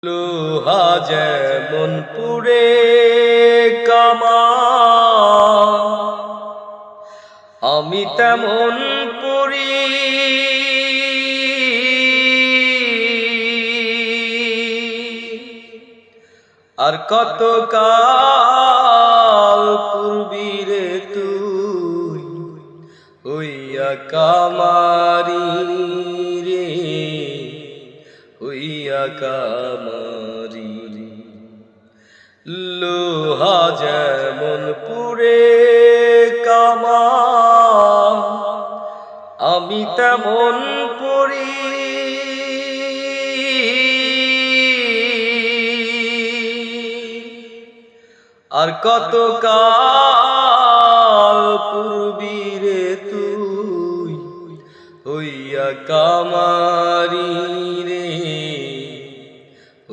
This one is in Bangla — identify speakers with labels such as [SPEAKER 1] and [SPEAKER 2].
[SPEAKER 1] লোহা যেমন পুড়ে কামা, আমি তেমন পুরি। আর কত কাল পূর্বী রে তুই হইয়া কামারি রে, হইয়া কামারি। লোহা যেমন পুড়ে কামা, আমি তেমন পুরি। আর কত কাল পূর্বী রে তুই হইয়া কামারি রে,